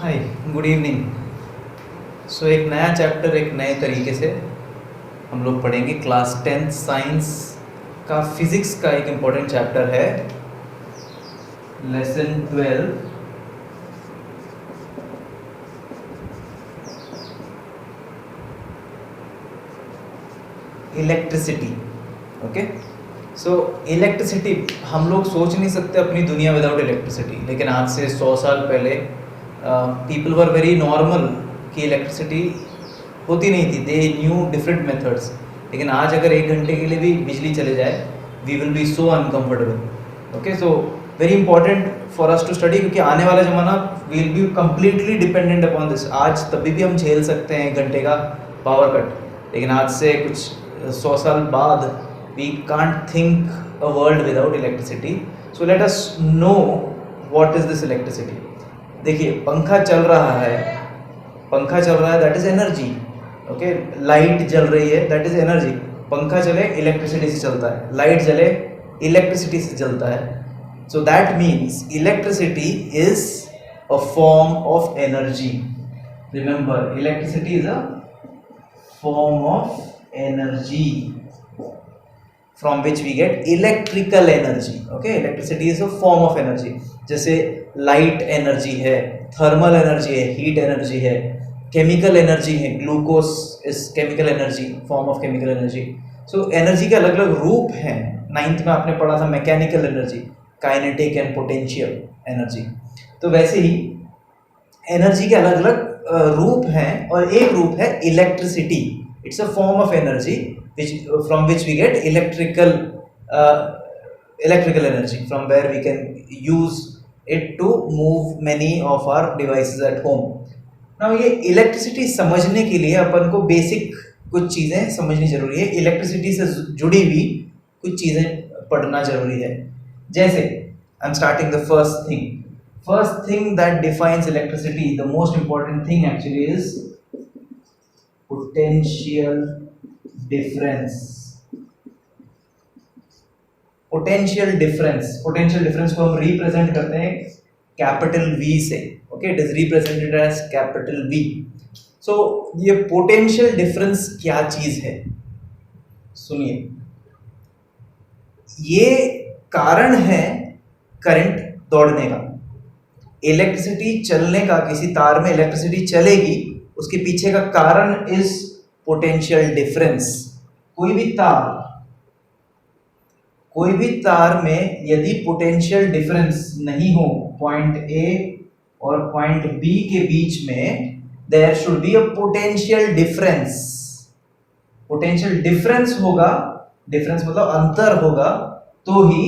हाय, good evening. सो एक नया chapter एक नए तरीके से हम लोग पढ़ेंगे। क्लास 10th साइंस का फिज़िक्स का एक इम्पॉर्टेंट चैप्टर है, लेसन 12, इलेक्ट्रिसिटी। ओके, सो इलेक्ट्रिसिटी, हम लोग सोच नहीं सकते अपनी दुनिया विदाउट इलेक्ट्रिसिटी। लेकिन आज से 100 साल पहले पीपल वर वेरी नॉर्मल कि इलेक्ट्रिसिटी होती नहीं थी, दे न्यू डिफरेंट मेथड्स। लेकिन आज अगर 1 घंटे के लिए भी बिजली चले जाए, we will be so uncomfortable. Okay, so very important for us to study, क्योंकि आने वाला ज़माना will be completely dependent upon this. आज तभी भी हम झेल सकते हैं 1 घंटे का पावर कट, लेकिन आज से कुछ 100 साल बाद we can't think a world without electricity. So let us know what is this electricity. देखिए, पंखा चल रहा है, that is energy. Okay, light जल रही है, दैट इज एनर्जी। पंखा चले इलेक्ट्रिसिटी से चलता है, लाइट जले इलेक्ट्रिसिटी से चलता है। So that means electricity is a form of energy. Remember, electricity is a form of energy from which we get electrical energy. Okay, electricity is a form of energy. जैसे light energy है, thermal energy है, heat energy है, chemical energy है, glucose is chemical energy, form of chemical energy. So energy के अलग अलग रूप हैं। 9th में आपने पढ़ा था mechanical energy, kinetic and potential energy. तो वैसे ही एनर्जी के अलग अलग रूप हैं, और एक रूप है electricity. It's a form of energy which from which we get electrical energy, from where we can use it to move many of our devices at home. Now ये इलेक्ट्रिसिटी समझने के लिए अपन को बेसिक कुछ चीज़ें समझनी जरूरी है। इलेक्ट्रिसिटी से जुड़ी हुई कुछ चीज़ें पढ़ना जरूरी है। जैसे I am starting the first thing that defines electricity, the most important thing actually, is potential difference. Potential difference को हम represent करते हैं capital V से। Okay, it is represented as capital V. So ये potential difference क्या चीज है, सुनिए। ये कारण है करंट दौड़ने का, इलेक्ट्रिसिटी चलने का। किसी तार में इलेक्ट्रिसिटी चलेगी, उसके पीछे का कारण इज पोटेंशियल डिफरेंस। कोई भी तार में यदि पोटेंशियल डिफरेंस नहीं हो पॉइंट ए और पॉइंट बी के बीच में, there should be a potential difference. Potential difference होगा, डिफरेंस मतलब अंतर होगा, तो ही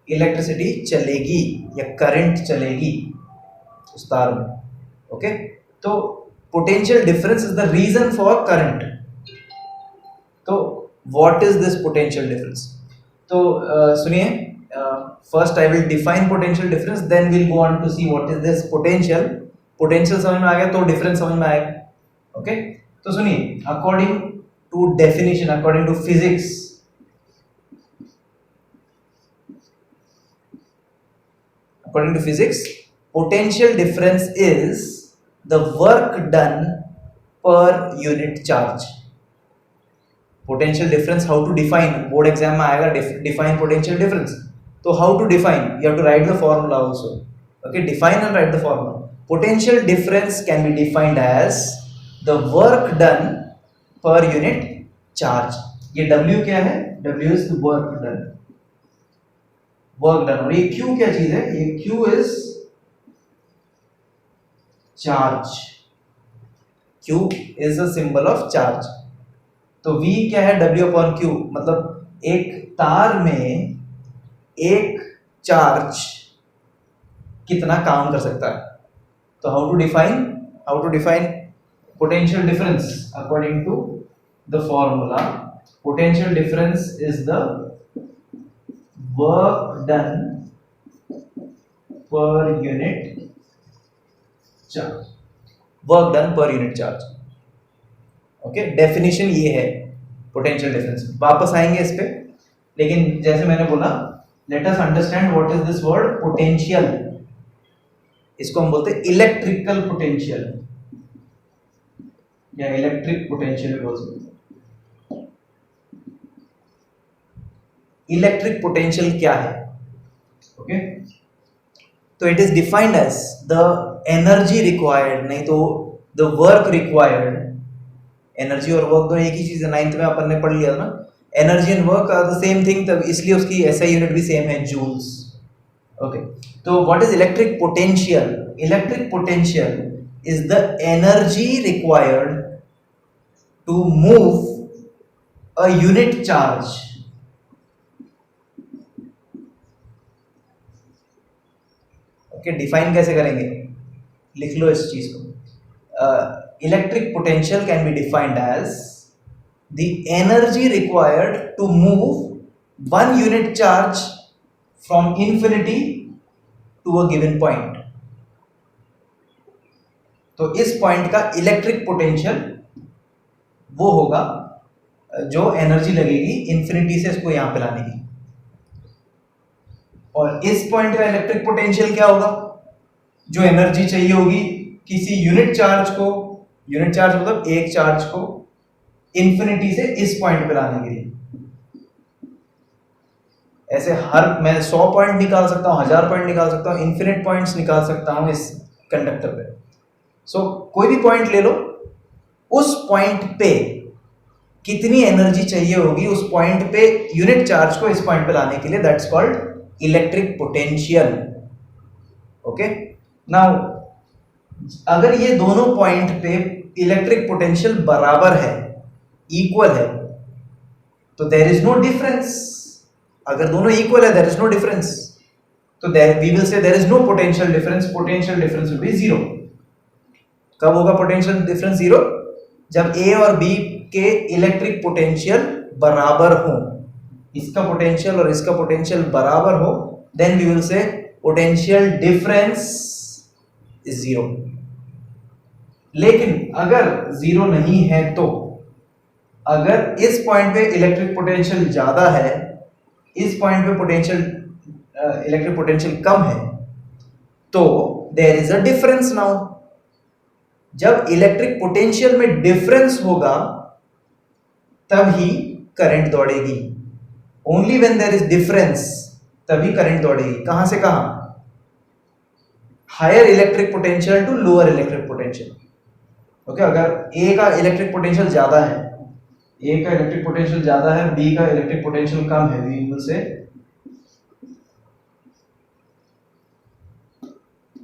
इलेक्ट्रिसिटी चलेगी या करंट चलेगी उस तार में। ओके, तो potential difference is the reason for current. तो what is this potential difference? तो सुनिए, first I will define potential difference, then will go on to see what is this potential. Potential समझ में आ गया तो डिफरेंस समझ में आएगा। ओके, तो सुनिए, according to definition, according to physics, potential difference is the work done per unit charge. Potential difference, how to define? Board exam में आएगा define potential difference. तो how to define? You have to write the formula also. Okay, define and write the formula. Potential difference can be defined as the work done per unit charge. ये W क्या है? W is the work done. और ये Q क्या चीज है? ये Q is charge. Q is a symbol of charge. तो V क्या है? W upon Q, मतलब एक तार में एक चार्ज कितना काम कर सकता है। तो how to define potential difference? According to the formula, potential difference is the work done per unit charge. Okay, definition ये है पोटेंशियल डिफरेंस। वापस आएंगे इस पे, लेकिन जैसे मैंने बोला, let us understand what is this word potential. इसको हम बोलते हैं इलेक्ट्रिकल पोटेंशियल या इलेक्ट्रिक पोटेंशियल भी बोल सकते हैं। इलेक्ट्रिक पोटेंशियल क्या है? ओके, तो it is defined as the energy required, नहीं तो द वर्क रिक्वायर्ड। एनर्जी और वर्क दोनों एक ही चीज है, 9th में अपन ने पढ़ लिया था ना, energy and work are the same thing, तब इसलिए उसकी एसआई यूनिट भी सेम है, जूल्स। ओके, तो what is electric potential? Electric potential is the energy required to move a unit charge. Okay, define कैसे करेंगे? लिख लो इस चीज को। Electric potential can be defined as the energy required to move one unit charge from infinity to a given point। तो इस point का इलेक्ट्रिक पोटेंशियल वो होगा जो एनर्जी लगेगी इन्फिनिटी से इसको यहां पे लाने की। और इस पॉइंट का इलेक्ट्रिक पोटेंशियल क्या होगा? जो एनर्जी चाहिए होगी किसी यूनिट चार्ज को, यूनिट चार्ज मतलब एक चार्ज को इंफिनिटी से इस पॉइंट पे लाने के लिए। ऐसे मैं 100 पॉइंट निकाल सकता हूं, 1000 पॉइंट निकाल सकता हूं, इन्फिनिट पॉइंट्स निकाल सकता हूं इस कंडक्टर पे। कोई भी पॉइंट ले लो, उस पॉइंट पे कितनी एनर्जी चाहिए होगी उस पॉइंट पे यूनिट चार्ज को इस पॉइंट पे लाने के लिए, that's called electric potential. Okay, now अगर ये दोनों पॉइंट पे इलेक्ट्रिक पोटेंशियल बराबर है, इक्वल है, तो देयर इज नो डिफरेंस। अगर दोनों इक्वल है, देयर इज नो डिफरेंस, तो there we will say there is no potential difference, potential difference will be zero. कब होगा पोटेंशियल डिफरेंस जीरो? जब ए और बी के इलेक्ट्रिक पोटेंशियल बराबर हो, इसका पोटेंशियल और इसका पोटेंशियल बराबर हो, then we will say potential difference is zero. लेकिन अगर जीरो नहीं है, तो अगर इस पॉइंट पे इलेक्ट्रिक पोटेंशियल ज्यादा है, इस पॉइंट पे पोटेंशियल इलेक्ट्रिक पोटेंशियल कम है, तो there is a difference now. जब इलेक्ट्रिक पोटेंशियल में डिफरेंस होगा तभी करंट दौड़ेगी। Only when there is difference तभी करंट दौड़ेगी। कहां से कहां? Higher electric potential to lower electric potential. Okay, अगर ए का इलेक्ट्रिक पोटेंशियल ज्यादा है, ए का इलेक्ट्रिक पोटेंशियल ज्यादा है, बी का इलेक्ट्रिक पोटेंशियल कम है, वी विल से,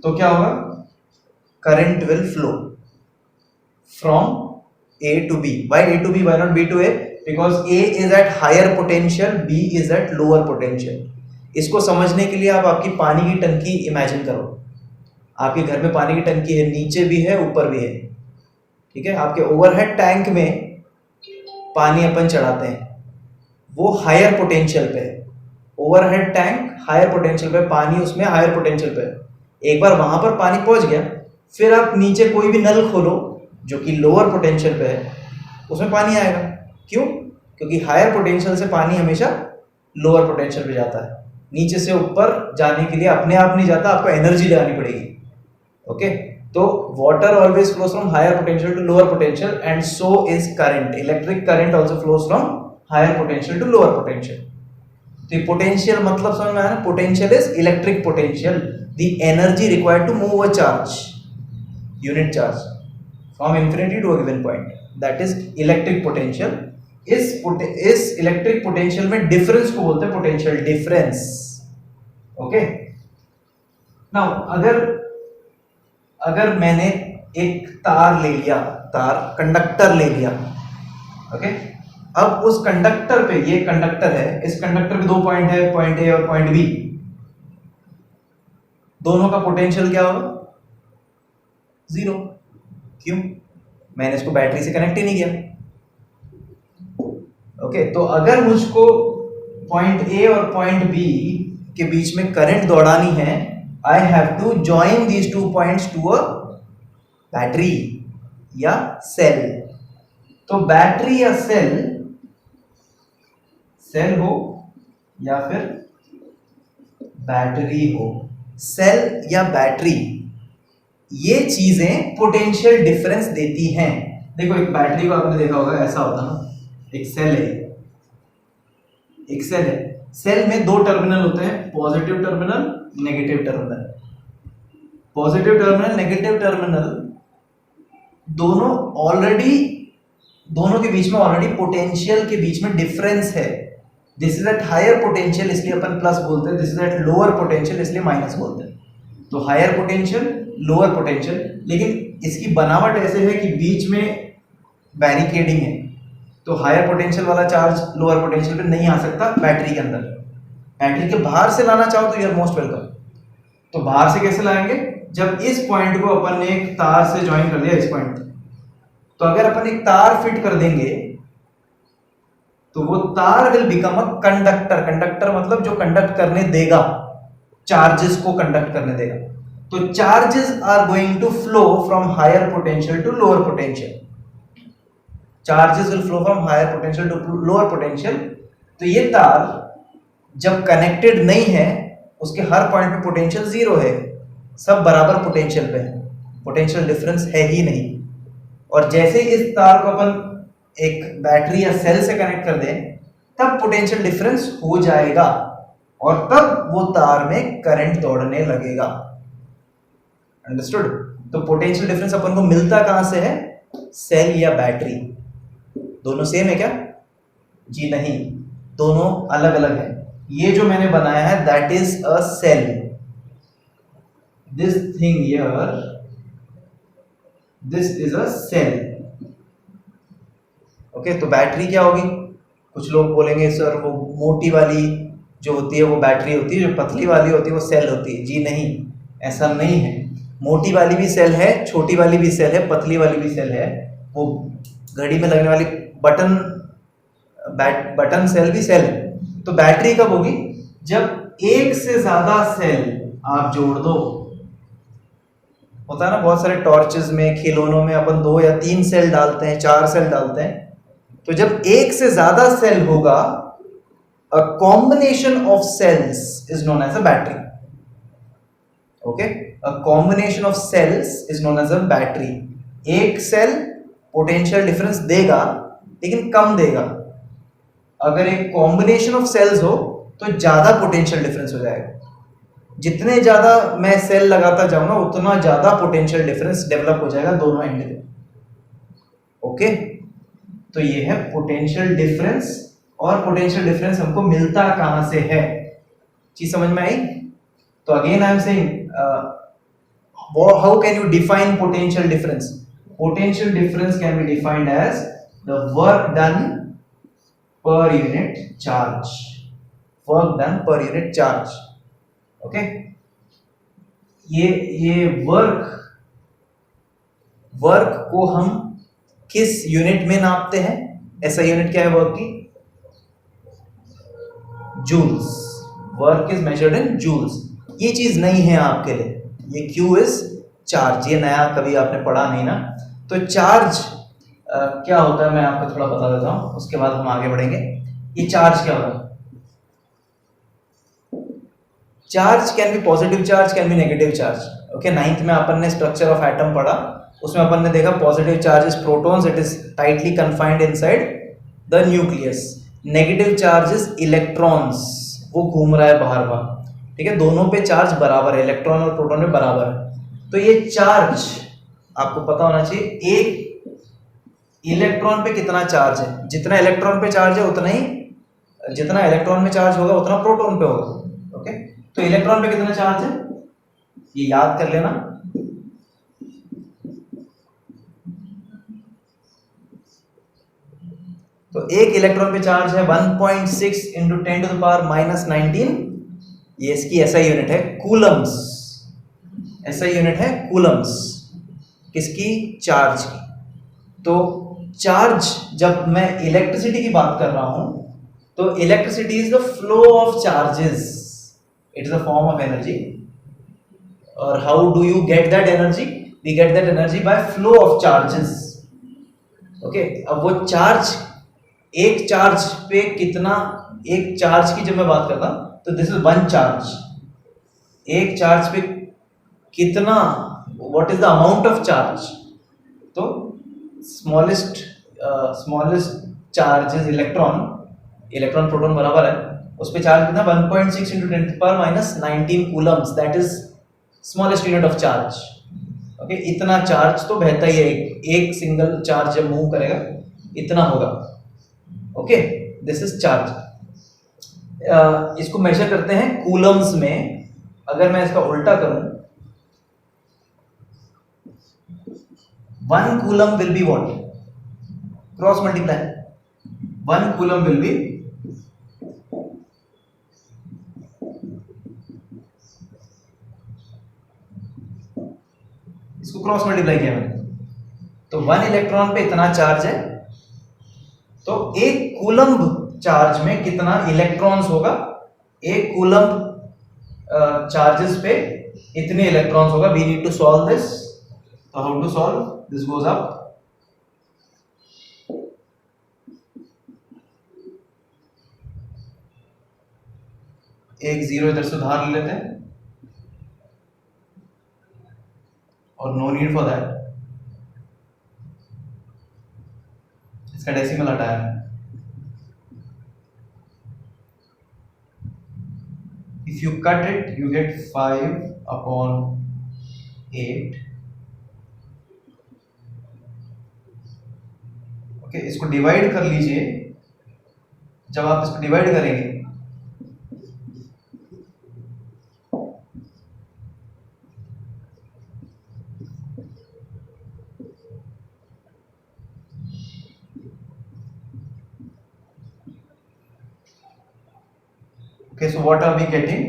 तो क्या होगा? Current will flow from A to B। Why A to B? Why not B to A? Because A is at higher potential, B is at lower potential। इसको समझने के लिए आप आपकी पानी की टंकी इमेजिन करो। आपके घर में पानी की टंकी है, नीचे भी है, ऊपर भी है, ठीक है? आपके ओवरहेड टैंक में पानी अपन चढ़ाते हैं, वो हायर पोटेंशियल पे है। ओवरहेड टैंक हायर पोटेंशियल पे, पानी उसमें हायर पोटेंशियल पे है। एक बार वहां पर पानी पहुंच गया, फिर आप नीचे कोई भी नल खोलो जो कि लोअर पोटेंशियल पे है, उसमें पानी आएगा। क्यों? क्योंकि हायर पोटेंशियल से पानी हमेशा लोअर पोटेंशियल पे जाता है। नीचे से ऊपर जाने के लिए अपने आप नहीं जाता, आपको एनर्जी लगानी पड़ेगी। ओके, तो water always flows from higher potential to lower potential, and so is current. Electric current also flows from higher potential to lower potential. तो पोटेंशियल मतलब समझ में आया ना? Potential is electric potential, the energy required to move a charge, unit charge, from infinity to a given point, that is electric potential। इस electric potential में difference को बोलते हैं पोटेंशियल डिफरेंस। ओके, नाउ अगर मैंने एक तार ले लिया, कंडक्टर ले लिया, ओके, अब उस कंडक्टर पे, ये कंडक्टर है, इस कंडक्टर पे दो पॉइंट है, पॉइंट ए और पॉइंट बी, दोनों का पोटेंशियल क्या होगा? जीरो। क्यों? मैंने इसको बैटरी से कनेक्ट ही नहीं किया। ओके, तो अगर मुझको पॉइंट ए और पॉइंट बी के बीच में करंट दौड़ानी है, I have to join these two points to a battery या सेल। तो बैटरी या सेल हो या फिर बैटरी हो, सेल या बैटरी ये चीजें पोटेंशियल डिफरेंस देती हैं। देखो एक बैटरी को आपने देखा होगा, ऐसा होता ना, एक सेल है, एक सेल है, सेल में दो टर्मिनल होते हैं, positive terminal, negative terminal. Positive terminal, negative terminal दोनों ऑलरेडी, दोनों के बीच में ऑलरेडी पोटेंशियल के बीच में डिफरेंस है। This is at higher potential इसलिए अपन प्लस बोलते हैं, this is at lower potential इसलिए माइनस बोलते हैं। तो हायर पोटेंशियल, लोअर पोटेंशियल, लेकिन इसकी बनावट ऐसे है कि बीच में बैरिकेडिंग है, तो हायर पोटेंशियल वाला चार्ज लोअर पोटेंशियल पे नहीं आ सकता बैटरी के अंदर। बैटरी के बाहर से लाना चाहो तो यू आर मोस्ट वेलकम। तो बाहर से कैसे लाएंगे? जब इस पॉइंट को अपन ने एक तार से ज्वाइन कर दिया इस पॉइंट तक, तो अगर अपन एक तार फिट कर देंगे तो वो तार will become a conductor. Conductor मतलब जो कंडक्ट करने देगा, चार्जेस को कंडक्ट करने देगा। तो charges are going to flow from higher potential to lower potential. Charges will flow from higher potential to lower potential. तो ये तार जब कनेक्टेड नहीं है, उसके हर पॉइंट पे पोटेंशियल जीरो है, सब बराबर पोटेंशियल पे है, पोटेंशियल डिफरेंस है ही नहीं। और जैसे इस तार को अपन एक बैटरी या सेल से कनेक्ट कर दें, तब पोटेंशियल डिफरेंस हो जाएगा और तब वो तार में करंट दौड़ने लगेगा। अंडरस्टूड? तो पोटेंशियल डिफरेंस अपन को मिलता कहां से है? सेल या बैटरी। दोनों सेम है क्या? जी नहीं, दोनों अलग अलग है। ये जो मैंने बनाया है that is a cell, this thing here, this is a cell. Okay, तो बैटरी क्या होगी? कुछ लोग बोलेंगे सर वो मोटी वाली जो होती है वो बैटरी होती है, जो पतली वाली होती है वो सेल होती है। जी नहीं, ऐसा नहीं है। मोटी वाली भी सेल है, छोटी वाली भी सेल है, पतली वाली भी सेल है। वो घड़ी में लगने वाली बटन सेल भी सेल है। तो बैटरी कब होगी? जब एक से ज्यादा सेल आप जोड़ दो। होता है ना बहुत सारे टॉर्चेस में, खिलौनों में अपन 2 या 3 सेल डालते हैं, 4 सेल डालते हैं। तो जब एक से ज्यादा सेल होगा, a combination of cells is known as a battery. Okay, a combination of cells is known as a battery. एक सेल पोटेंशियल डिफरेंस देगा लेकिन कम देगा। अगर एक कॉम्बिनेशन ऑफ सेल्स हो तो ज्यादा पोटेंशियल डिफरेंस हो जाएगा। जितने ज्यादा मैं सेल लगाता जाऊंगा उतना ज्यादा पोटेंशियल डिफरेंस डेवलप हो जाएगा दोनों एंड पे। ओके, तो ये है पोटेंशियल डिफरेंस। और पोटेंशियल डिफरेंस हमको मिलता कहां से है, चीज समझ में आई? तो again I am saying, how can you define potential difference? Potential difference can be defined as the work done per unit charge. Work done per unit charge. Okay, ये वर्क को हम किस यूनिट में नापते हैं? ऐसा यूनिट क्या है वर्क की? Joules. Work is measured in joules. ये चीज नहीं है आपके लिए, ये क्यू इज चार्ज। ये नया कभी आपने पढ़ा नहीं ना। तो चार्ज क्या होता है मैं आपको थोड़ा बता देता हूं, उसके बाद हम आगे बढ़ेंगे। ये चार्ज क्या होता है? Charge can be positive charge, can be negative charge. Okay, 9th में अपन ने स्ट्रक्चर ऑफ एटम पढ़ा, उसमें अपन ने देखा positive charge is protons, it is tightly confined inside the nucleus. Negative charge is electrons, वो घूम रहा है बाहर बाहर। ठीक है, दोनों पे चार्ज बराबर है, इलेक्ट्रॉन और प्रोटॉन में बराबर है। तो ये चार्ज आपको पता होना चाहिए, एक इलेक्ट्रॉन पे कितना चार्ज है। जितना इलेक्ट्रॉन पे चार्ज है उतना ही, जितना इलेक्ट्रॉन में चार्ज होगा उतना प्रोटॉन पे होगा। ओके, तो इलेक्ट्रॉन पे कितना चार्ज है ये याद कर लेना। तो एक इलेक्ट्रॉन पे चार्ज है 1.6 इंटू 10 टू द पावर -19। ये इसकी ऐसा यूनिट है कूलम्स। ऐसा यूनिट है कूलम्स, किसकी? चार्ज की। तो चार्ज, जब मैं इलेक्ट्रिसिटी की बात कर रहा हूं तो electricity is the flow of charges, it is a form of energy. और how do you get that energy? We get that energy by flow of charges. Okay, अब वो चार्ज, एक चार्ज पे कितना, एक चार्ज की जब मैं बात करता तो दिस इज 1 चार्ज। एक चार्ज पे कितना what is the amount of charge, तो smallest charge is electron, electron proton बराबर है, उस पे चार्ज कितना 1.6 into 10⁻⁻19 coulombs, that is smallest unit of charge. Okay, इतना चार्ज तो बहता ही है, एक सिंगल चार्ज जब मूव करेगा इतना होगा। Okay, this is charge. इसको मेजर करते हैं कूलम्स में। अगर मैं इसका उल्टा करूं, 1 coulomb will be what, cross multiply, 1 coulomb will be इसको क्रॉस मल्टीप्लाई किया मैंने, तो 1 इलेक्ट्रॉन पे इतना चार्ज है, तो 1 कूलम्ब चार्ज में कितना इलेक्ट्रॉन्स होगा, 1 कूलम्ब चार्जेस पे इतने इलेक्ट्रॉन्स होगा। We need to solve this, तो how to solve this, goes up, एक जीरो इधर से उधार ले लेते हैं, और नो नीड फॉर दैट, इसका डेसिमल हटाया है। If you cut it, you get 5/8। Okay, इसको डिवाइड कर लीजिए, जब आप इसको डिवाइड करेंगे okay, so what are we getting,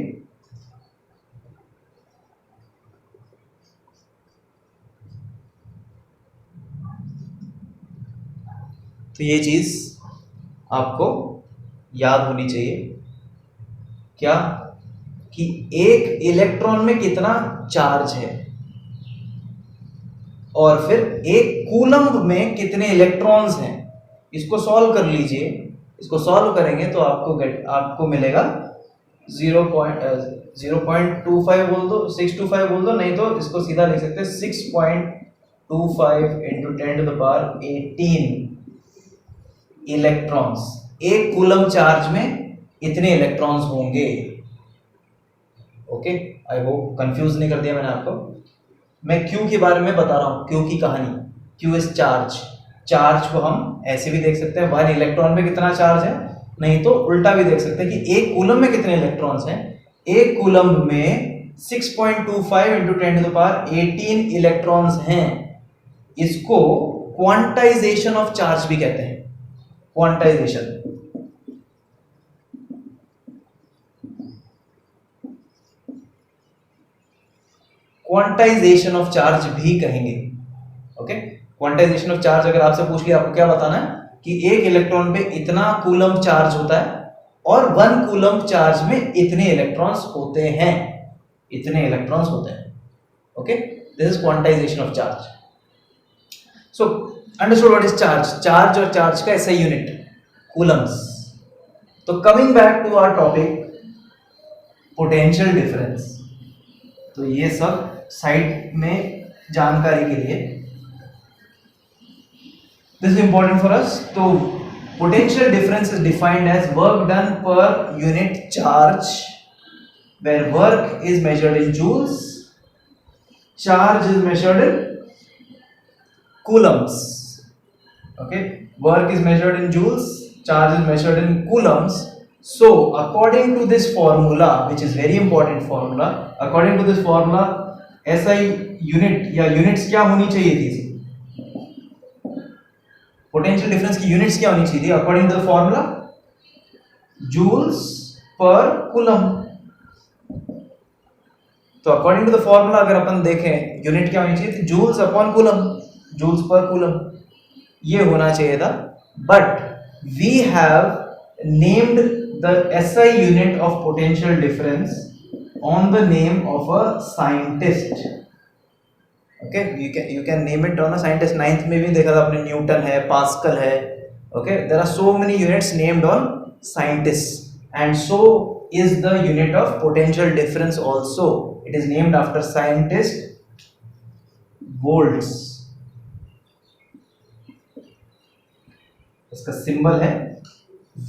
तो ये चीज आपको याद होनी चाहिए, क्या, कि एक इलेक्ट्रॉन में कितना चार्ज है, और फिर एक कूलम्ब में कितने इलेक्ट्रॉन्स हैं। इसको सॉल्व कर लीजिए, इसको सॉल्व करेंगे तो आपको मिलेगा 0.25 बोल दो, 625 बोल दो, नहीं तो इसको सीधा लिख सकते हैं 6.25 into 10⁻18 इलेक्ट्रॉन्स। एक कूलम चार्ज में इतने इलेक्ट्रॉन्स होंगे। ओके, आई होप कंफ्यूज नहीं कर दिया मैंने आपको। मैं क्यू के बारे में बता रहा हूं, क्यू की कहानी। Q is charge. चार्ज को हम ऐसे भी देख सकते हैं, 1 इलेक्ट्रॉन में कितना चार्ज है, नहीं तो उल्टा भी देख सकते हैं कि एक कूलम में कितने इलेक्ट्रॉन्स हैं। एक कूलम में 6.25 into 10⁻18 इलेक्ट्रॉन्स हैं। इसको क्वांटाइजेशन ऑफ चार्ज भी कहते हैं, क्वांटाइजेशन। क्वांटाइजेशन ऑफ चार्ज भी कहेंगे। ओके, क्वांटाइजेशन ऑफ चार्ज अगर आपसे पूछ लिया, आपको क्या बताना है कि एक इलेक्ट्रॉन पे इतना कूलम चार्ज होता है और 1 कूलम चार्ज में इतने इलेक्ट्रॉन्स होते हैं, इतने इलेक्ट्रॉन्स होते हैं। Okay, this is quantization of charge. So understood what is charge. Charge और चार्ज का ऐसा यूनिट कूलम्स। तो coming back to our topic, potential difference. तो ये सब साइड में जानकारी के लिए, this is important for us. तो potential difference is defined as work done per unit charge, where work is measured in joules, charge is measured in coulombs. Okay, work is measured in joules, charge is measured in coulombs. So according to this formula, which is very important formula, according to this formula SI unit या units क्या होनी चाहिए थी, potential difference की units क्या होनी चाहिए थी according to the formula, joules per coulomb. तो अकॉर्डिंग टू द फॉर्मूला अगर अपन देखें यूनिट क्या होनी चाहिए थी, joules upon coulomb, joules per coulomb ये होना चाहिए था। But we have named the SI unit of potential difference on the name of a scientist. Okay, you can name it on a scientist. 9th में भी देखा था आपने, Newton है, पास्कल है। Okay, there are so many units named on scientist and so is the unit of potential difference also. It is named after scientist volts, इसका symbol है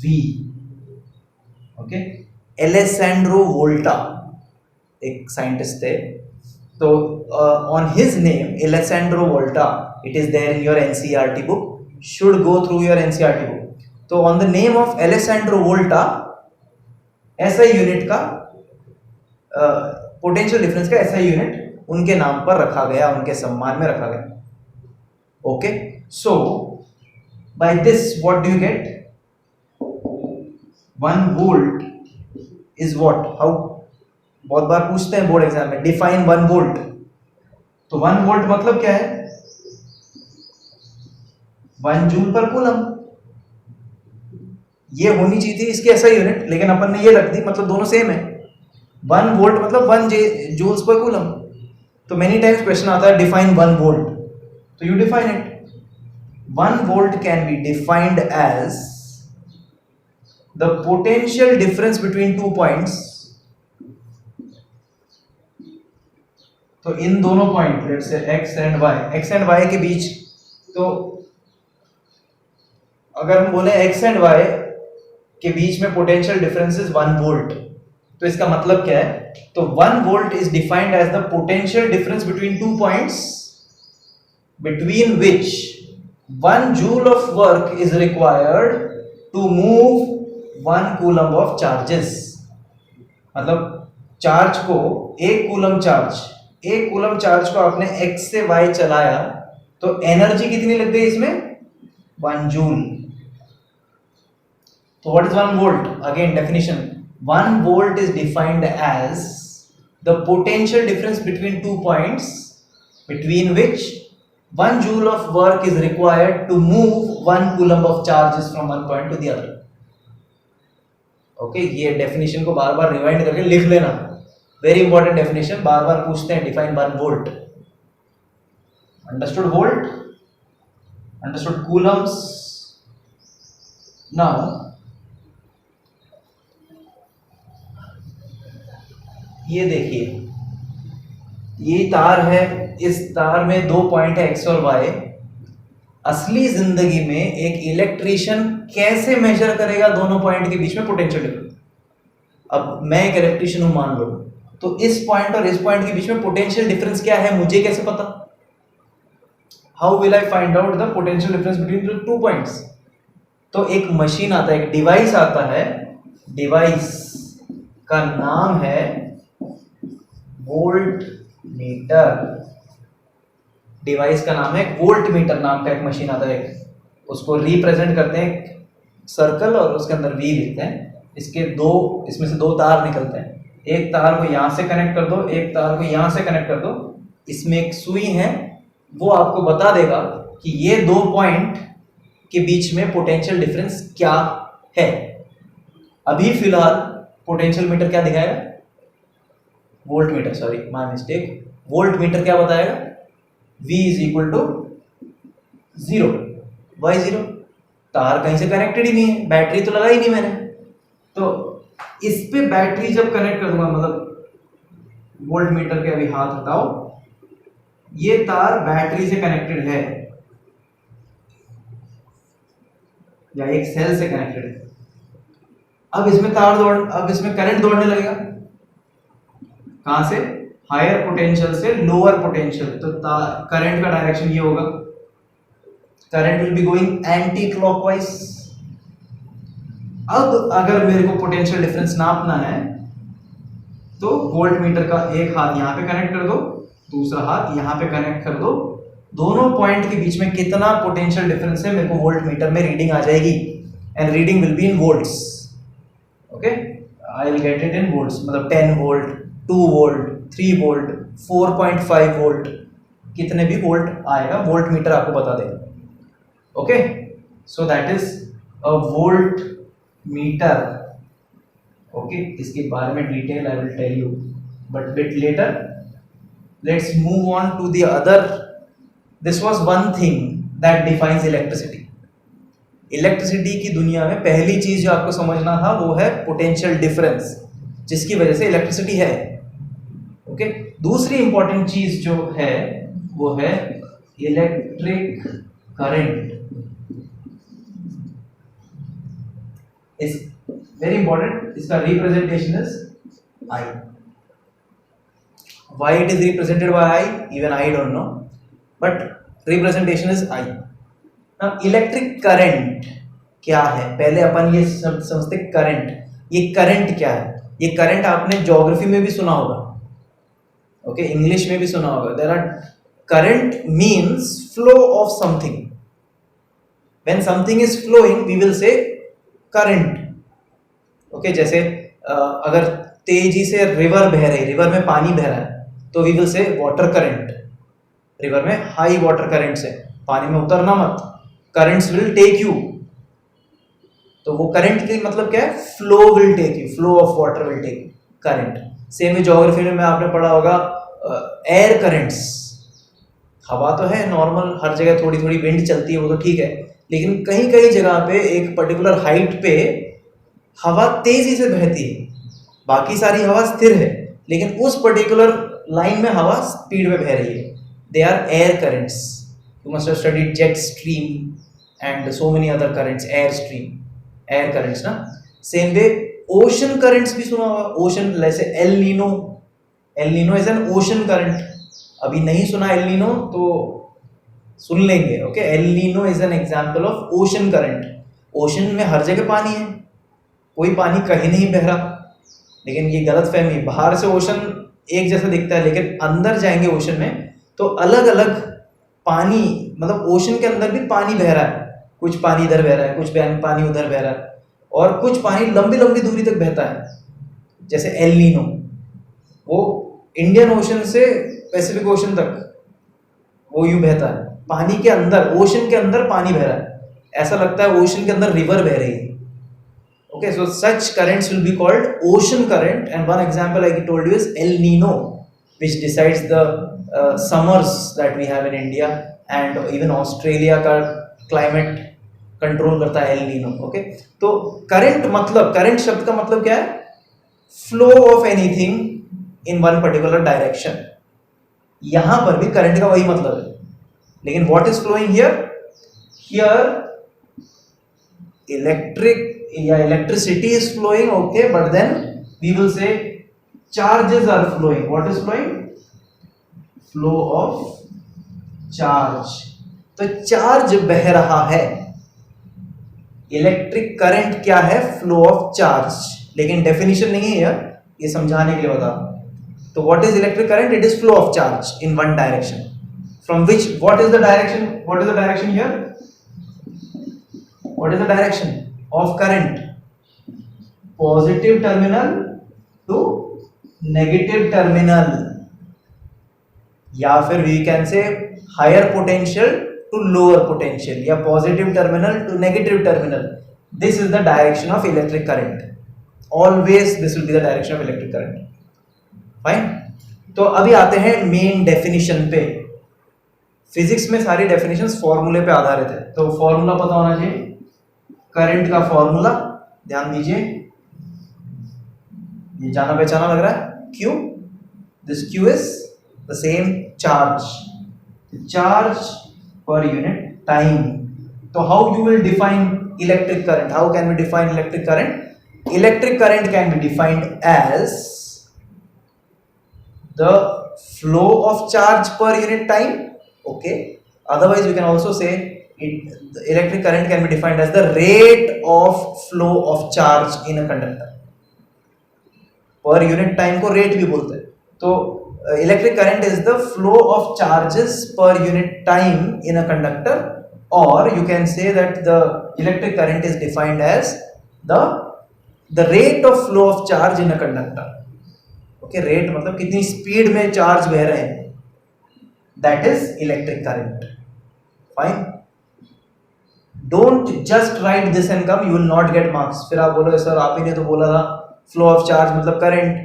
V। Okay, Alessandro Volta एक scientist थे, तो on his name Alessandro Volta, it is there in your NCERT book, should go through your NCERT book. तो on the name of Alessandro Volta SI unit का potential difference का SI unit उनके नाम पर रखा गया, उनके सम्मान में रखा गया। Okay, so by this what do you get? 1 volt is what? How, बहुत बार पूछते हैं बोर्ड एग्जाम में, डिफाइन 1 वोल्ट। तो 1 वोल्ट मतलब क्या है? 1 जूल पर कूलम। ये होनी चाहिए थी इसकी एसआई यूनिट, लेकिन अपन ने ये रख दी, मतलब दोनों सेम है। 1 वोल्ट मतलब 1 जूल्स पर कूलम। तो मेनी टाइम्स क्वेश्चन आता है डिफाइन 1 वोल्ट, तो you define it. 1 volt can be defined as the potential difference between 2 points. तो इन दोनों point, let's say x and y के बीच, तो अगर हम बोले x एंड y के बीच में पोटेंशियल डिफरेंस इज 1 वोल्ट, तो इसका मतलब क्या है? तो 1 volt is defined as the potential difference between 2 points between which 1 joule of work is required to move 1 coulomb of charges। मतलब चार्ज को, एक कूलम चार्ज को आपने x से y चलाया, तो एनर्जी कितनी लग गई इसमें? 1 जूल। तो what is 1 volt? Again definition, 1 volt is defined as the potential difference between 2 points between which 1 joule of work is required to move 1 coulomb of charges from one point to the other। Okay, ये definition को बार बार rewind करके लिख लेना, very important definition, बार बार पूछते हैं। Define 1 volt, understood volt, understood Coulomb's. Now ये देखिए, ये तार है, इस तार में 2 पॉइंट है x और y। असली जिंदगी में एक इलेक्ट्रिशियन कैसे मेजर करेगा दोनों पॉइंट के बीच में पोटेंशियल डिफरेंस? अब मैं एक इलेक्ट्रिशियन हूं मान लो, तो इस पॉइंट और इस पॉइंट के बीच में पोटेंशियल डिफरेंस क्या है मुझे कैसे पता? How will I find out the potential difference between the 2 points? तो एक मशीन आता है, एक डिवाइस आता है, डिवाइस का नाम है वोल्ट मीटर। डिवाइस का नाम है वोल्ट मीटर, नाम का एक मशीन आता है, उसको रिप्रेजेंट करते हैं सर्कल और उसके अंदर वी लिखते हैं। इसमें से 2 तार निकलते हैं, एक तार को यहाँ से कनेक्ट कर दो, एक तार को यहाँ से कनेक्ट कर दो। इसमें एक सुई है, वो आपको बता देगा कि ये 2 पॉइंट के बीच में पोटेंशियल डिफरेंस क्या है। अभी फिलहाल पोटेंशियल मीटर क्या दिखाएगा? Volt meter, sorry my mistake, volt meter क्या बताएगा? V is equal to 0, y 0। तार कहीं से कनेक्टेड ही नहीं है, बैटरी तो लगाई नहीं मैंने, तो इस पे बैटरी जब कनेक्ट कर दूंगा, मतलब वोल्ट मीटर के अभी हाथ हटाओ, ये तार बैटरी से कनेक्टेड है या एक सेल से कनेक्टेड है। अब इसमें करंट दौड़ने लगेगा, कहां से? हायर पोटेंशियल से लोअर पोटेंशियल। तो करंट का डायरेक्शन ये होगा, current will be going anti clockwise. अब अगर मेरे को पोटेंशियल डिफरेंस नापना है, तो वोल्ट मीटर का एक हाथ यहां पे कनेक्ट कर दो, दूसरा हाथ यहां पे कनेक्ट कर दो, दोनों पॉइंट के बीच में कितना पोटेंशियल डिफरेंस है मेरे को वोल्ट मीटर में रीडिंग आ जाएगी, and reading will be in volts. Okay, I will get it in volts, मतलब 10 वोल्ट, 2 वोल्ट, 3 वोल्ट, 4.5 वोल्ट, कितने भी वोल्ट आएगा वोल्ट मीटर आपको बता देगा। Okay, so that is a volt meter. Okay, इसके बारे में detail I will tell you but bit later. Let's move on to the other. This was one thing that defines electricity. Electricity की दुनिया में पहली चीज जो आपको समझना था वो है पोटेंशियल डिफरेंस, जिसकी वजह से इलेक्ट्रिसिटी है। ओके, दूसरी इंपॉर्टेंट चीज जो है वो है इलेक्ट्रिक करंट। इस वेरी इंपॉर्टेंट, इसका representation is I. Why it is represented by I? Even I don't know, but representation is I. Now electric current क्या है? पहले अपन ये समझते करंट। ये करंट क्या है? ये करंट आपने ज्योग्राफी में भी सुना होगा, ओके, इंग्लिश में भी सुना होगा। There are current means flow of something. When something is flowing we will say current, okay. जैसे अगर तेजी से रिवर बह रही, रिवर में पानी बह रहा है, तो we will say water current. River में हाई वाटर करंट से पानी में उतरना मत, करंट्स विल टेक यू। तो वो करंट की मतलब क्या है? Flow will take you, flow of water will take current. Same में ज्योग्राफी में आपने पढ़ा होगा एयर करंट्स। हवा तो है नॉर्मल, हर जगह थोड़ी थोड़ी विंड चलती है, वो तो ठीक है, लेकिन कहीं कहीं जगह पे एक पर्टिकुलर हाइट पे हवा तेजी से बहती है, बाकी सारी हवा स्थिर है, लेकिन उस पर्टिकुलर लाइन में हवा स्पीड में बह रही है। They are air currents. You must have studied jet stream and so many other currents, air stream, air currents ना। सेम वे ओशन करंट्स भी सुना होगा। ओशन, जैसे El Nino, El Nino is an ocean current. अभी नहीं सुना El Nino तो सुन लेंगे, ओके। El Nino is an example of ocean current. Ocean में हर जगह पानी है, कोई पानी कहीं नहीं बह रहा, लेकिन ये गलत फहमी, बाहर से ओशन एक जैसा दिखता है, लेकिन अंदर जाएंगे ओशन में तो अलग अलग पानी, मतलब ओशन के अंदर भी पानी बह रहा है। कुछ पानी इधर बह रहा है, कुछ पानी उधर बह रहा है, और कुछ पानी लंबी लंबी दूरी तक बहता है। जैसे एल नीनो, वो इंडियन ओशन से पैसिफिक ओशन तक वो यूं बहता है, पानी के अंदर, ओशन के अंदर पानी बह रहा है, ऐसा लगता है ओशन के अंदर रिवर बह रही है। Okay, so such currents will be called ocean current, and one example I told you is El Nino, which decides the summers that we have in India, and even Australia का climate control करता है El Nino, okay? तो current मतलब, current शब्द का मतलब क्या है? Flow of anything in one particular direction. यहाँ पर भी current का वही मतलब है, लेकिन what is flowing here? Here electricity is flowing, okay, but then we will say charges are flowing. What is flowing? Flow of charge. तो charge बह रहा है। इलेक्ट्रिक करंट क्या है? Flow of charge. लेकिन डेफिनेशन नहीं है ये समझाने के लिए बता। तो what is electric current? It is flow of charge in one direction, from which, what is the direction, what is the direction here? What is the direction of current? Positive terminal to negative terminal, या फिर we can say higher potential to lower potential, या positive terminal to negative terminal. This is the direction of electric current. Always this will be the direction of electric current. Fine. तो अभी आते हैं main definition पे। Physics में सारी definitions फॉर्मूले पे आधारित है, तो फॉर्मूला पता होना चाहिए। करंट का फॉर्मूला ध्यान दीजिए, ये जाना पहचाना लग रहा है, Q, this Q is the same charge, charge per unit time. तो how you will define electric current? How can we define electric current? Electric current can be defined as the flow of charge per unit time, okay. Otherwise you can also say the electric current can be defined as the rate of flow of charge in a conductor. Per unit time को rate भी बोलते हैं। तो electric current is the flow of charges per unit time in a conductor, or you can say that the electric current is defined as the rate of flow of charge in a conductor. Okay, rate मतलब कितनी speed में charge बह रहे हैं, that is electric current. Fine. Don't just write this and come, you will not get marks. फिर आप बोलो sir आप ही ने तो बोला था फ्लो ऑफ चार्ज मतलब करंट,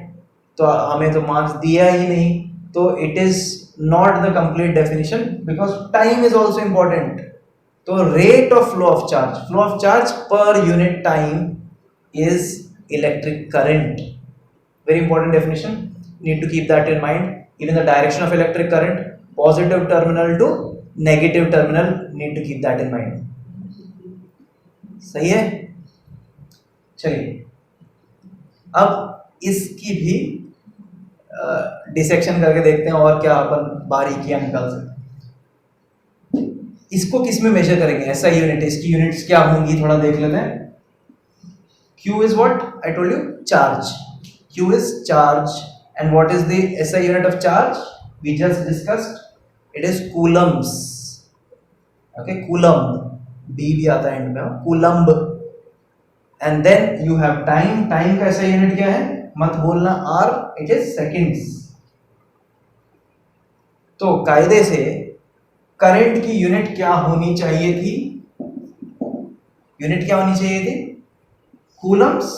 तो हमें तो मार्क्स दिया ही नहीं। तो it is not the complete definition, because time is also important. तो rate of flow of charge per unit time is electric current. Very important definition, need to keep that in mind. Even the direction of electric current, positive terminal to negative terminal, need to keep that in mind. सही है। चलिए अब इसकी भी dissection करके देखते हैं और क्या अपन बारीकियां निकाल सकते हैं। इसको किस में मेजर करेंगे, ऐसा यूनिट, इसकी यूनिट्स क्या होंगी थोड़ा देख लेते हैं। Q is what? I told you, charge. Q is charge. And what is the SI unit of charge? We just discussed. It is coulombs. Okay, coulomb. B भी आता है एंड में, coulomb. And then you have time. Time का SI unit क्या है? मत बोलना R. It is seconds. तो कायदे से करंट की यूनिट क्या होनी चाहिए थी? यूनिट क्या होनी चाहिए थी? Coulombs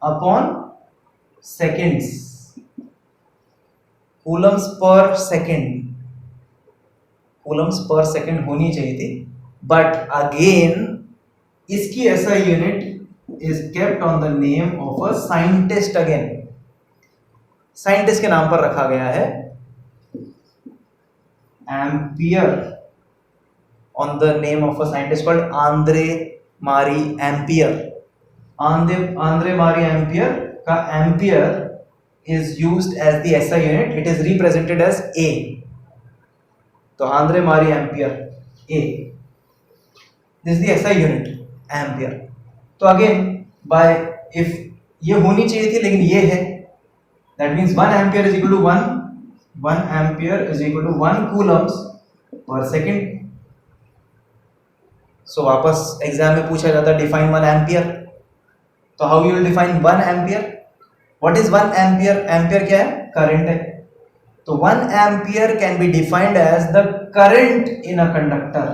upon seconds, coulombs per second, coulombs per second होनी चाहिए थी। बट अगेन इसकी ऐसा unit is kept on the name of a scientist. Again scientist के नाम पर रखा गया है, ampere, on the name of a scientist called Andre Marie Ampere. Andre Marie Ampere का ampere is used as the SI unit, it is represented as A. तो Andre Marie Ampere A, this the SI unit ampere. तो again by if ये होनी चाहिए थी लेकिन ये है, that means 1 ampere is equal to 1 ampere is equal to 1 coulombs per second. So वापस एग्जाम में पूछा जाता है डिफाइन 1 एम्पियर। तो how you will define 1 ampere? What is 1 ampere? Ampere क्या है? करंट है। तो 1 ampere can be defined as the current in a conductor.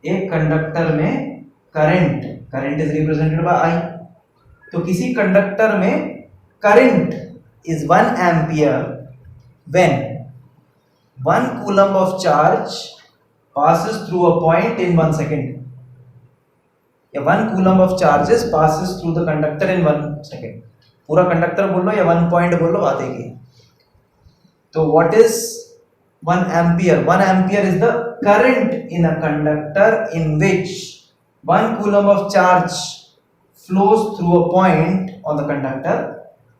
एक कंडक्टर में current, current is represented by I। तो किसी कंडक्टर में current is 1 ampere when 1 coulomb of charge passes through a point in 1 second। या 1 coulomb of charges passes through the conductor in 1 second। पूरा conductor बोल लो या 1 point बोल लो, बात एक ही। तो what is 1 ampere? 1 ampere is the current in a conductor in which 1 coulomb of charge flows through a point on the conductor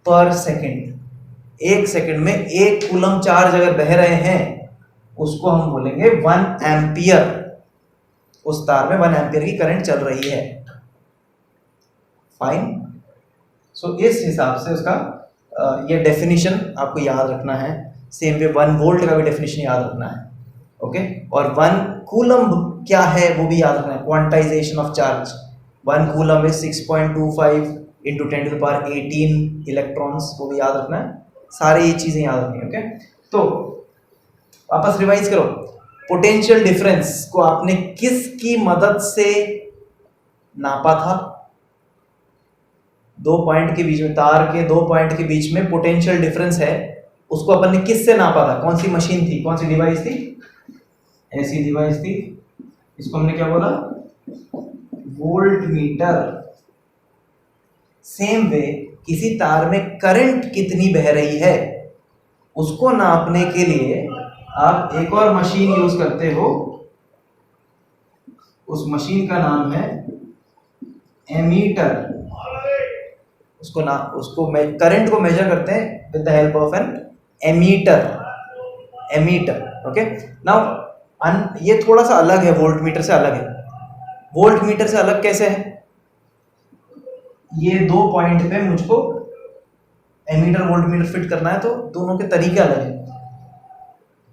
per second। एक second में 1 coulomb charge अगर बह रहे हैं उसको हम बोलेंगे 1 एम्पियर। उस तार में 1 एम्पियर की करंट चल रही है। फाइन। सो इस हिसाब से उसका ये डेफिनेशन आपको याद रखना है। सेम वे 1 वोल्ट का भी डेफिनेशन याद रखना है। ओके, और 1 कूलम्ब क्या है वो भी याद रखना है। Quantization of charge, 1 coulomb is 6.25 into 10 to the power 18 electrons, वो भी याद रखना है। सारी ये चीजें याद रखनी है। ओके, तो वापस रिवाइज करो। पोटेंशियल डिफरेंस को आपने किसकी मदद से नापा था? 2 पॉइंट के बीच में, तार के 2 पॉइंट के बीच में पोटेंशियल डिफरेंस है, उसको अपन ने किससे नापा था? कौन सी मशीन थी, कौन सी डिवाइस थी? ऐसी डिवाइस थी, इसको हमने क्या बोला? वोल्टमीटर। सेम वे किसी तार में करंट कितनी बह रही है उसको नापने के लिए आप एक और मशीन यूज करते हो। उस मशीन का नाम है एमीटर। उसको करंट को मेजर करते हैं with the help of an ammeter. Okay, now ये थोड़ा सा अलग है, वोल्टमीटर से अलग है। वोल्टमीटर से अलग कैसे है? ये 2 पॉइंट पे मुझको एमीटर वोल्टमीटर फिट करना है, तो दोनों के तरीके अलग है।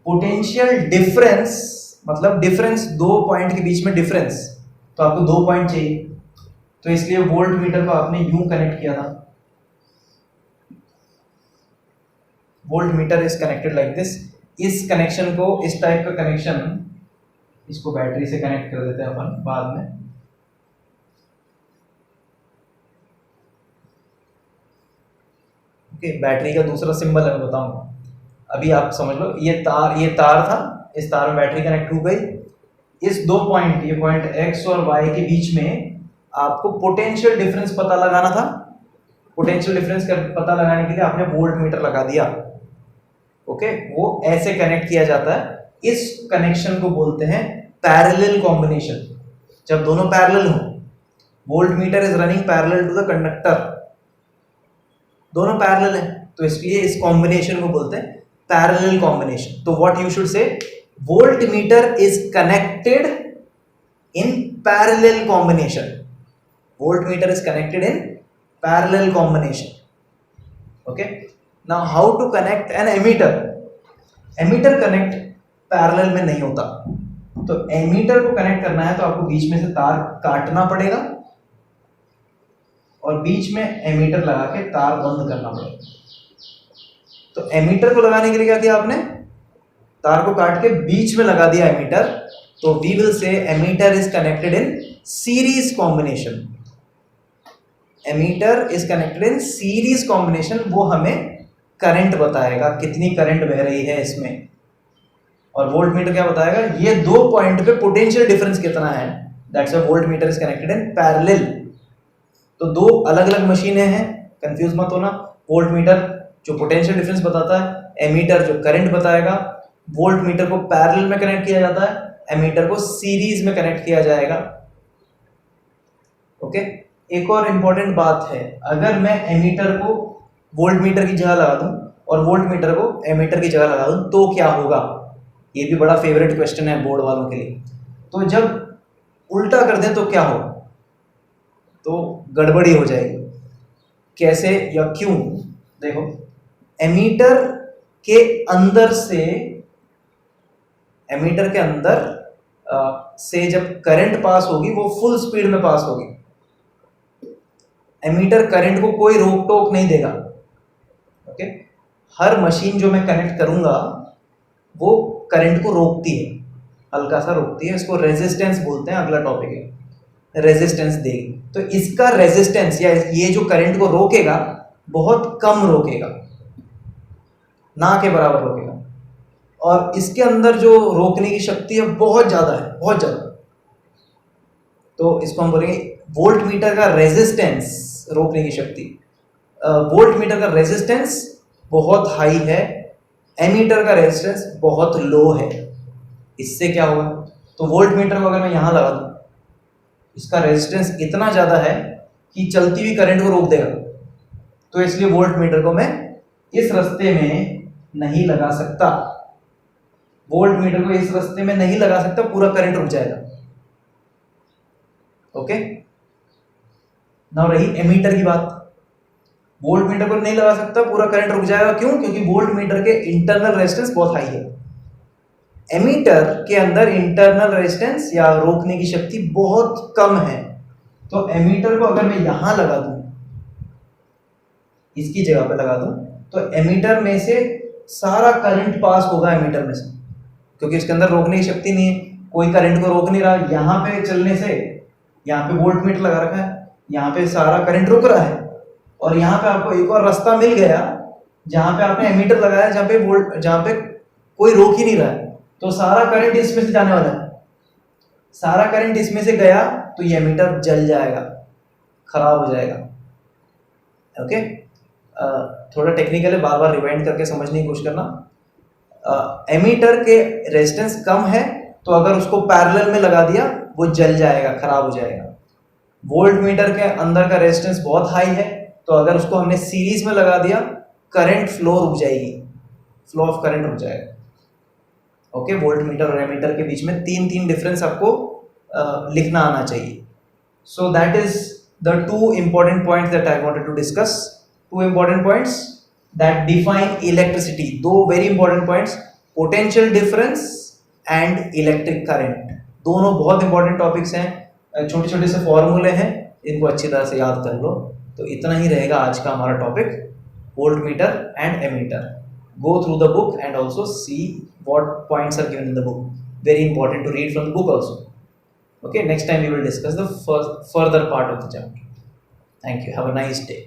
पोटेंशियल डिफरेंस मतलब डिफरेंस, 2 पॉइंट के बीच में डिफरेंस, तो आपको 2 पॉइंट चाहिए, तो इसलिए वोल्टमीटर को आपने यूं कनेक्ट किया था। Voltmeter is connected like this. इस कनेक्शन को, इस टाइप का कनेक्शन, इसको बैटरी से कनेक्ट कर देते हैं अपन बाद में। ओके, बैटरी का दूसरा सिंबल है, मैं बताऊंगा। अभी आप समझ लो, ये तार था, इस तार में बैटरी कनेक्ट हो गई। इस 2 पॉइंट, ये पॉइंट x और y के बीच में आपको पोटेंशियल डिफरेंस पता लगाना था। पोटेंशियल डिफरेंस का पता लगाने के लिए आपने वोल्टमीटर लगा दिया। ओके, वो ऐसे कनेक्ट किया जाता है इस कनेक्शन को बोलते हैं पैरेलल कॉम्बिनेशन। जब दोनों पैरेलल हो, volt meter is running parallel to the conductor, दोनों पैरेलल है, तो इसलिए इस कॉम्बिनेशन को बोलते हैं पैरेलल कॉम्बिनेशन। तो what you should say, volt meter is connected in parallel combination, volt meter is connected in parallel combination. Okay, now how to connect an ammeter. Ammeter connect parallel में नहीं होता, तो ammeter को connect करना है तो आपको बीच में से तार काटना पड़ेगा और बीच में एमीटर लगा के तार बंद करना पड़ेगा। तो एमीटर को लगाने के लिए क्या किया आपने, तार को काट के बीच में लगा दिया एमीटर, तो we will say ammeter is connected in series combination. Ammeter is connected in series combination, वो हमें करंट बताएगा, कितनी करंट बह रही है इसमें, और वोल्ट मीटर क्या बताएगा, ये दो पॉइंट पे पोटेंशियल डिफरेंस कितना है। That's why volt meter is connected in parallel. तो दो अलग अलग मशीनें हैं, कंफ्यूज मत होना। वोल्ट मीटर जो पोटेंशियल डिफरेंस बताता है, एमीटर जो करंट बताएगा। वोल्ट मीटर को पैरेलल में कनेक्ट किया जाता है, एमीटर को सीरीज में कनेक्ट किया जाएगा। ओके, एक और इंपॉर्टेंट बात है, अगर मैं एमीटर को वोल्ट मीटर की जगह लगा दूं और वोल्ट मीटर को एमीटर की जगह लगा दूं तो क्या होगा, ये भी बड़ा फेवरेट क्वेश्चन है बोर्ड वालों के लिए। तो जब उल्टा कर दें तो क्या हो, तो गड़बड़ी हो जाएगी। कैसे या क्यों, देखो, एमीटर के अंदर से, एमीटर के अंदर से जब करंट पास होगी वो फुल स्पीड में पास होगी। एमीटर करंट को कोई रोक टोक नहीं देगा। ओके, हर मशीन जो मैं कनेक्ट करूंगा वो करंट को रोकती है, हल्का सा रोकती है, इसको रेजिस्टेंस बोलते हैं, अगला टॉपिक है, रेजिस्टेंस देगी। तो इसका रेजिस्टेंस या ये जो करंट को रोकेगा बहुत कम रोकेगा, ना के बराबर रोकेगा, और इसके अंदर जो रोकने की शक्ति है बहुत ज़्यादा है, बहुत ज़्यादा। तो इसको हम बोलेंगे वोल्ट मीटर का रेजिस्टेंस, रोकने की शक्ति। वोल्ट मीटर का रेजिस्टेंस बहुत हाई है, एमीटर का रेजिस्टेंस बहुत लो है। इससे क्या होगा, तो वोल्ट मीटर को अगर मैं यहाँ लगा दूँ, इसका रेजिस्टेंस इतना ज़्यादा है कि चलती हुई करंट को रोक देगा, तो इसलिए वोल्ट मीटर को मैं इस रास्ते में नहीं लगा सकता, वोल्ट मीटर को इस रास्ते में नहीं लगा सकता, पूरा करंट रुक जाएगा। ओके, नाउ रही एमीटर की बात, वोल्ट मीटर को नहीं लगा सकता, पूरा करंट रुक जाएगा। क्यों? क्योंकि वोल्ट मीटर के इंटरनल रेजिस्टेंस बहुत हाई है, एमीटर के अंदर इंटरनल रेजिस्टेंस या रोकने की शक्ति बहुत कम है। तो एमीटर को अगर मैं यहां लगा दूं, इसकी जगह पे लगा दूं, तो एमीटर में से सारा करंट पास होगा एमीटर में से, क्योंकि इसके अंदर रोकने की शक्ति नहीं है, कोई करंट को रोक नहीं रहा। यहाँ पे चलने से, यहाँ पे वोल्ट मीटर लगा रखा है, यहाँ पे सारा करंट रुक रहा है, और यहाँ पे आपको एक और रास्ता मिल गया जहाँ पे आपने एमीटर लगाया, जहाँ पे कोई रोक ही नहीं रहा है, तो सारा करंट इसमें से जाने वाला है। सारा करंट इसमें से गया तो ये एमीटर जल जाएगा, खराब हो जाएगा। ओके, थोड़ा टेक्निकल है, बार बार रिवाइंड करके समझने की कोशिश करना। एमीटर के रेजिस्टेंस कम है, तो अगर उसको पैरेलल में लगा दिया वो जल जाएगा, खराब हो जाएगा। वोल्ट मीटर के अंदर का रेजिस्टेंस बहुत हाई है, तो अगर उसको हमने सीरीज में लगा दिया, करंट फ्लो रुक जाएगी, फ्लो ऑफ करंट रुक जाएगा। ओके, वोल्ट मीटर और एमीटर के बीच में तीन डिफरेंस आपको लिखना आना चाहिए। So that is the two important points that I wanted to discuss, two important points that define electricity. दो very important points, potential difference and electric current, दोनों बहुत इंपॉर्टेंट टॉपिक्स हैं। छोटे छोटे से फॉर्मूले हैं, इनको अच्छी तरह से याद कर लो। तो इतना ही रहेगा आज का हमारा topic, volt meter and ammeter. Go through the book and also see what points are given in the book. Very important to read from the book also. Okay, next time we will discuss the further part of the chapter. Thank you. Have a nice day.